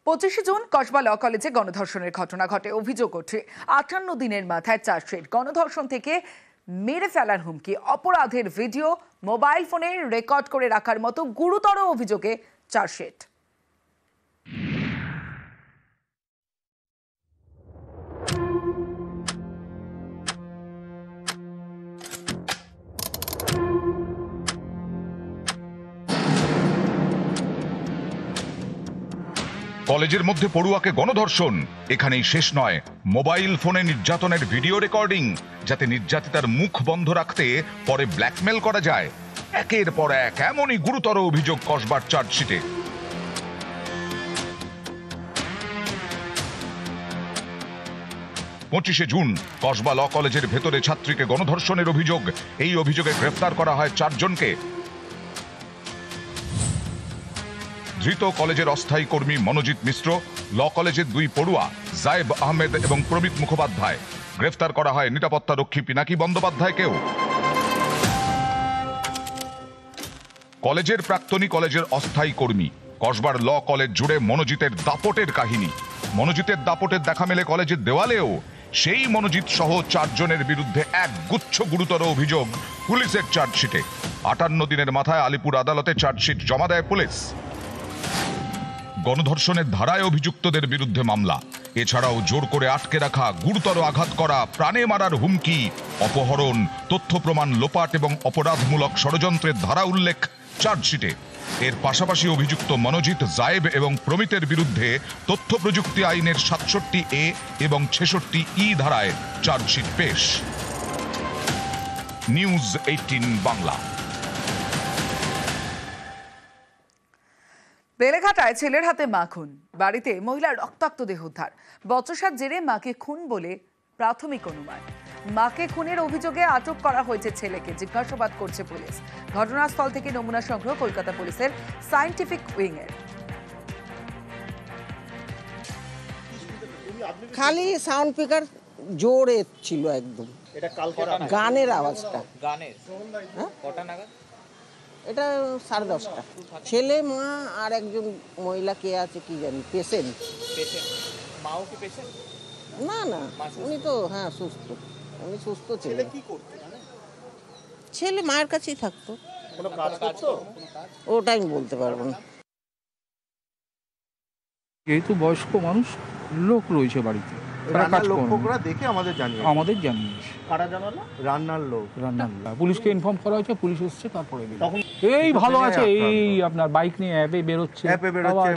25 June Kasba ল কলেজে গণধর্ষণের ঘটনা ঘটে। অভিযোগ ওঠে 58 দিনের মাথায় চার্জশিট। গণধর্ষণ থেকে মেরে ফেলার হুমকি, অপরাধের ভিডিও মোবাইল ফোনে রেকর্ড করে রাখার মতো গুরুতর অভিযোগে চার্জশিট। কলেজের মধ্যে পড়ুয়াকে গণধর্ষণ এখানেই শেষ নয়। মোবাইল ফোনে নির্যাতনের ভিডিও রেকর্ডিং, যাতে নির্যাতিতার মুখ বন্ধ রাখতে পরে ব্ল্যাকমেল করা যায়। একের পর এক এমনই গুরুতর অভিযোগ কসবার চার্জশিটে। পঁচিশে জুন কসবা ল কলেজের ভেতরে ছাত্রীকে গণধর্ষণের অভিযোগ। এই অভিযোগে গ্রেফতার করা হয় 4 জনকে। ধৃত কলেজের অস্থায়ী কর্মী মনোজিৎ মিশ্র, ল কলেজের 2 পড়ুয়া জায়েব আহমেদ এবং প্রমিত মুখোপাধ্যায়। গ্রেফতার করা হয় নিরাপত্তা রক্ষী পিনাকি বন্দ্যোপাধ্যায়কেও। কলেজের প্রাক্তনী কলেজের অস্থায়ী কর্মী। কসবার ল কলেজ জুড়ে মনোজিতের দাপটের কাহিনী। মনোজিতের দাপটের দেখা মেলে কলেজের দেওয়ালেও। সেই মনোজিৎ সহ 4 জনের বিরুদ্ধে এক গুচ্ছ গুরুতর অভিযোগ পুলিশের চার্জশিটে। 58 দিনের মাথায় আলিপুর আদালতে চার্জশিট জমা দেয় পুলিশ। গণধর্ষণের ধারায় অভিযুক্তদের বিরুদ্ধে মামলা। এছাড়াও জোর করে আটকে রাখা, গুরুতর আঘাত করা, প্রাণে মারার হুমকি, অপহরণ, তথ্য প্রমাণ লোপাট এবং অপরাধমূলক ষড়যন্ত্রের ধারা উল্লেখ চার্জশিটে। এর পাশাপাশি অভিযুক্ত মনোজিৎ, জায়েব এবং প্রমিতের বিরুদ্ধে তথ্য প্রযুক্তি আইনের 67A এবং 66E ধারায় চার্জশিট পেশ। নিউজ 18 বাংলা। বেলেঘাটায় ছেলের হাতে মা খুন, বাড়িতে মহিলার রক্তাক্ত দেহ উদ্ধার। বচসার জেরে মাকে খুন বলে প্রাথমিক অনুমান। মাকে খুনের অভিযোগে আটক করা হয়েছে ছেলেকে, জিজ্ঞাসাবাদ করছে পুলিশ। ঘটনাস্থল থেকে নমুনা সংগ্রহ কলকাতা পুলিশের সায়েন্টিফিক উইং এর। খালি সাউন্ড স্পিকার জোরে ছিল একদম, এটা কালকে গানের আওয়াজটা। গানের কটা নাগাদ? এটা 10:30। ছেলে, মা আর একজন মহিলা কে আছে কি জানি, পেশেন্ট। মাও কি পেশেন্ট? না না, উনি তো হ্যাঁ সুস্থ, উনি সুস্থ ছিল। ছেলে কি করতো? ছেলে মায়ের কাছেই থাকতো। কোনো কাজ করতো? ওটা আমি বলতে পারবো না। যেহেতু বয়স্ক মানুষ, লোক রয়েছে বাড়িতে, লোকরা দেখে আমাদের জানিয়েছে। কারা জানালো? রান্নার লোক। পুলিশকে ইনফর্ম করা হয়েছে, পুলিশ এসছে, তারপরে এই ভালো আছে, এই আপনার বাইক নিয়ে অ্যাপে বেরোচ্ছে,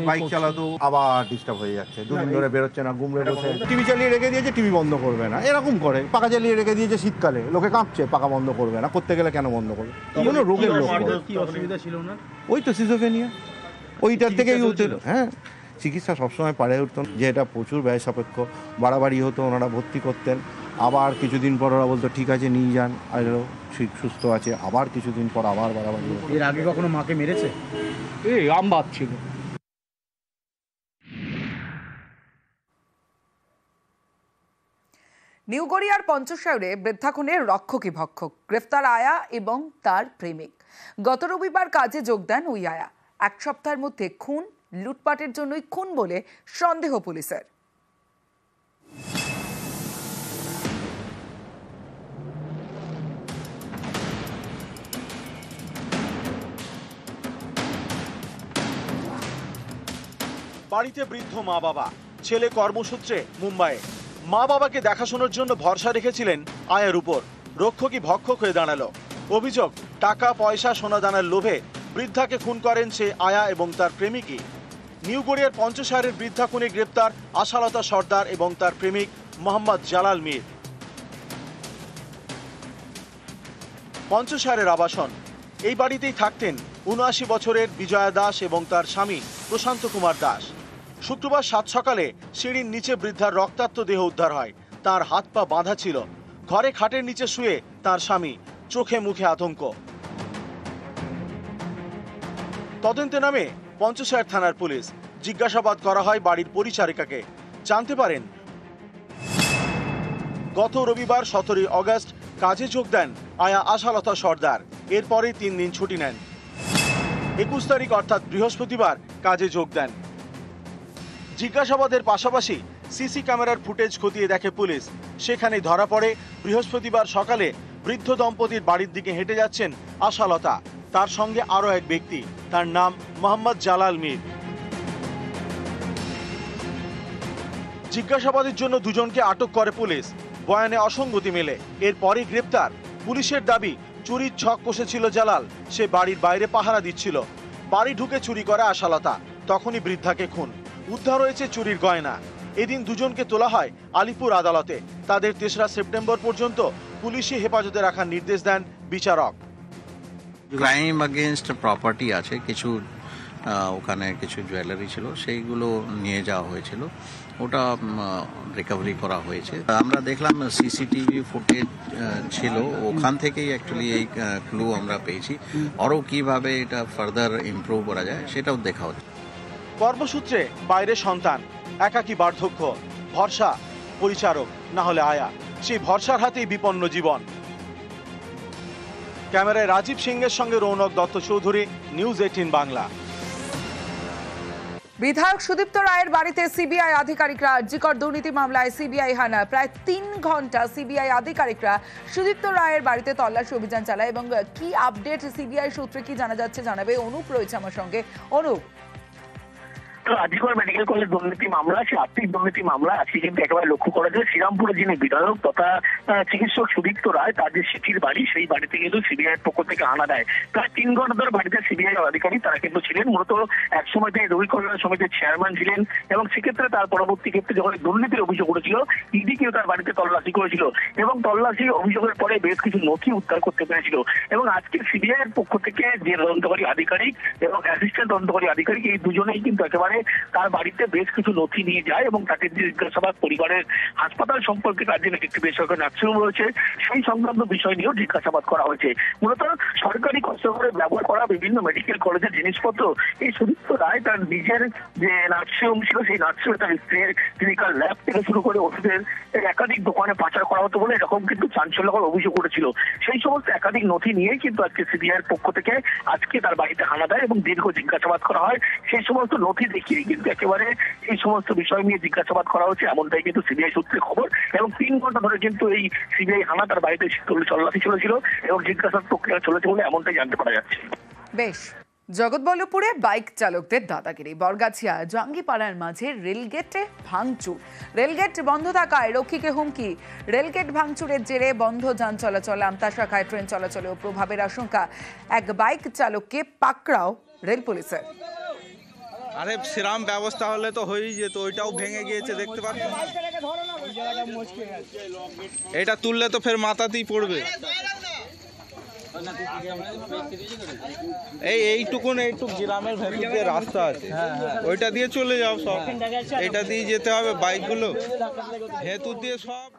বাইক চালাতো, আবার ডিস্টার্ব হয়ে যাচ্ছে। 2 দিন ধরে বেরোচ্ছে না, গুমড়ে বসে। টিভি চালিয়ে রেখে দিয়েছে, টিভি বন্ধ করবে না, এরকম করে। পাকা চালিয়ে রেখে দিয়েছে, শীতকালে লোকে কাঁপছে, পাকা বন্ধ করবে না। করতে গেলে কেন বন্ধ করবে? কোনো রোগের লোক। কি অসুবিধা ছিল না? ওই তো সিজোফ্রেনিয়া, ওইটার থেকেই হতো। হ্যাঁ, চিকিৎসা সবসময় পারে উঠত, যে এটা প্রচুর ব্যয় সাপেক্ষ। বাড়াবাড়ি হতো, ওনারা ভর্তি করতেন, আবার কিছুদিন পর ওরা বলতো ঠিক আছে নিয়ে যান, আর ঠিক সুস্থ আছে। আবার কিছুদিন পর আবার বাড়াবাড়ি হতো। এর আগে কখনো মাকে মেরেছে? এই আমবাদ ছিল। নিউ গড়িয়ার পঞ্চশায়রে বৃদ্ধা খুনের রক্ষকী ভক্ষক, গ্রেফতার আয়া এবং তার প্রেমিক। গত রবিবার কাজে যোগ দেন ওই আয়া। 1 সপ্তাহের মধ্যে খুন, লুটপাটের জন্যই খুন বলে সন্দেহ পুলিশের। বাড়িতে বৃদ্ধ মা বাবা, ছেলে কর্মসূত্রে মুম্বাইয়ে। মা বাবাকে দেখাশোনার জন্য ভরসা রেখেছিলেন আয়ের উপর, রক্ষকই ভক্ষক হয়ে দাঁড়ালো। অভিযোগ, টাকা পয়সা সোনাদানার লোভে বৃদ্ধাকে খুন করেন সে আয়া এবং তার প্রেমিকই। নিউ গড়িয়ার পঞ্চশায়রের বৃদ্ধা খুনে গ্রেপ্তার আশালতা সর্দার এবং তার প্রেমিক মোহাম্মদ জালাল মীর। পঞ্চশায়রের আবাসন। এই বাড়িতেই থাকতেন 79 বছরের বিজয়া দাস এবং তার স্বামী প্রশান্ত কুমার দাস। শুক্রবার 7 সকালে সিঁড়ির নিচে বৃদ্ধার রক্তাক্ত দেহ উদ্ধার হয়। তার হাত পা বাঁধা ছিল। ঘরে খাটের নিচে শুয়ে তার স্বামী, চোখে মুখে আতঙ্ক। তদন্তে নামে পঞ্চশায়র থানার পুলিশ। জিজ্ঞাসাবাদ করা হয় বাড়ির পরিচারিকাকে। জানতে পারেন গত রবিবার 17 আগস্ট কাজে যোগ দেন আয়া আশালতা সর্দার। এরপরে 3 দিন ছুটি নেন। 21 তারিখ অর্থাৎ বৃহস্পতিবার কাজে যোগ দেন। জিজ্ঞাসাবাদের পাশাপাশি সিসি ক্যামেরার ফুটেজ খতিয়ে দেখে পুলিশ। সেখানেই ধরা পড়ে বৃহস্পতিবার সকালে বৃদ্ধ দম্পতির বাড়ির দিকে হেঁটে যাচ্ছেন আশালতা, তার সঙ্গে আরও এক ব্যক্তি, তার নাম মোহাম্মদ জালাল মীর। জিজ্ঞাসাবাদের জন্য দুজনকে আটক করে পুলিশ। বয়ানে অসঙ্গতি মেলে, এরপরই গ্রেপ্তার। পুলিশের দাবি, চুরির ছক কষেছিল জালাল, সে বাড়ির বাইরে পাহারা দিচ্ছিল। বাড়ি ঢুকে চুরি করে আশালতা, তখনই বৃদ্ধাকে খুন। উদ্ধার হয়েছে চুরির গয়না। এদিন দুজনকে তোলা হয় আলিপুর আদালতে। তাদের 3রা সেপ্টেম্বর পর্যন্ত পুলিশি হেফাজতে রাখার নির্দেশ দেন বিচারক। ক্রাইম এগেইনস্ট প্রপার্টি আছে, কিছু ওখানে কিছু জুয়েলারি ছিল, সেইগুলো নিয়ে যাওয়া হয়েছিল, ওটা রিকভারি করা হয়েছে। আমরা দেখলাম সিসিটিভি ফুটেজ ছিল, ওখান থেকেই অ্যাকচুয়ালি এই ক্লু আমরা পেয়েছি। আরও কিভাবে এটা ফার্দার ইমপ্রুভ করা যায় সেটাও দেখা হচ্ছে। কর্মসূত্রে বাইরে সন্তান, একাকী বার্ধক্য, ভরসা পরিচারক না হলে আয়া, সেই ভরসার হাতেই বিপন্ন জীবন। ক্যামেরায় রাজীব সিংহের সঙ্গে রৌনক দত্ত চৌধুরী, নিউজ 18 বাংলা। বিধায়ক সুদীপ্ত রায়ের বাড়িতে সিবিআই আধিকারিকরা আরজিকর দুর্নীতি মামলায় সিবিআই হানা। প্রায় 3 ঘন্টা সিবিআই আধিকারিকরা সুদীপ্ত রায়ের বাড়িতে তল্লাশি অভিযান চালায়। এবং কি আপডেট সিবিআই সূত্রে কি জানা যাচ্ছে জানাবে অনুপ, রয়েছে আমার সঙ্গে। অনুপ, আরজিকর মেডিকেল কলেজ দুর্নীতি মামলা, সে আর্থিক দুর্নীতি মামলা আজকে কিন্তু একেবারে লক্ষ্য করা যায় শ্রীরামপুরে যিনি বিধায়ক তথা চিকিৎসক সুদীপ্ত রায়, তার যে সিটির বাড়ি, সেই বাড়িতে কিন্তু সিবিআই পক্ষ থেকে আনা দেয়। প্রায় 3 ঘন্টা ধরে বাড়িতে সিবিআই আধিকারিক তারা কিন্তু ছিলেন। মূলত এক সময় তিনি রবি কল্যাণ সমিতির চেয়ারম্যান ছিলেন এবং সেক্ষেত্রে তার পরবর্তী ক্ষেত্রে যখন দুর্নীতির অভিযোগ উঠেছিল, ইডি কেউ তার বাড়িতে তল্লাশি করেছিল এবং তল্লাশি অভিযোগের পরে বেশ কিছু নথি উদ্ধার করতে পেরেছিল। এবং আজকে সিবিআই এর পক্ষ থেকে যে তদন্তকারী আধিকারিক এবং অ্যাসিস্ট্যান্ট তদন্তকারী আধিকারিক, এই দুজনেই কিন্তু একেবারে তার বাড়িতে বেশ কিছু নথি নিয়ে যায় এবং তাকে জিজ্ঞাসাবাদ, পরিবারের হাসপাতাল সম্পর্কে তার জন্য একটি বেসরকারি নার্সিংহোম রয়েছে, সেই সংক্রান্ত বিষয় নিয়েও জিজ্ঞাসাবাদ করা হয়েছে। মূলত সরকারি কষ্ট করে ব্যবহার করা বিভিন্ন মেডিকেল কলেজের জিনিসপত্র এই সুদীপ্ত রায় তার নিজের যে নার্সিংহোম ছিল, সেই নার্সিংহোমে তার স্ত্রীর ক্লিনিক্যাল ল্যাব থেকে শুরু করে ওষুধের একাধিক দোকানে পাচার করা হতো বলে এরকম কিন্তু চাঞ্চল্যকর অভিযোগ উঠেছিল। সেই সমস্ত একাধিক নথি নিয়েই কিন্তু আজকে সিবিআই এর পক্ষ থেকে আজকে তার বাড়িতে হানা দেয় এবং দীর্ঘ জিজ্ঞাসাবাদ করা হয়। সেই সমস্ত নথি দেখিয়ে কিন্তু একেবারে এই সমস্ত বিষয় নিয়ে জিজ্ঞাসাবাদ করা হচ্ছে, এমনটাই কিন্তু সিবিআই সূত্রে খবর। এবং 3 ঘন্টা ধরে কিন্তু এই সিবিআই হানা তার বাড়িতে তল্লাশি চলেছিল এবং জিজ্ঞাসাবাদ প্রক্রিয়া চলেছে বলে এমনটাই জানতে পারা যাচ্ছে। বেশ। জগৎবল্লভপুরে বাইক চালকদের দাদাগিরি। বরগাছিয়া জঙ্গিপাড়ার মাঝে রেলগেটে ভাঙচুর। রেলগেট বন্ধ থাকায় রক্ষীকে হুমকি। রেলগেট ভাঙচুরের জেরে বন্ধ যান চলাচল, আমতা শাখায় ট্রেন চলাচলেও প্রভাবের আশঙ্কা। এক বাইক চালককে পাকড়াও রেল পুলিশের। আরে সেরাম ব্যবস্থা হলে তো হয়েই যেত, ওইটাও ভেঙে গিয়েছে দেখতে পাচ্ছ। এটা তুললে তো ফের মাথাতেই পড়বে। এইটুকু গ্রামের ভেতর দিয়ে রাস্তা আছে, ওইটা দিয়ে চলে যাও সব, এটা দিয়ে যেতে হবে বাইকগুলো ভেতর দিয়ে সব।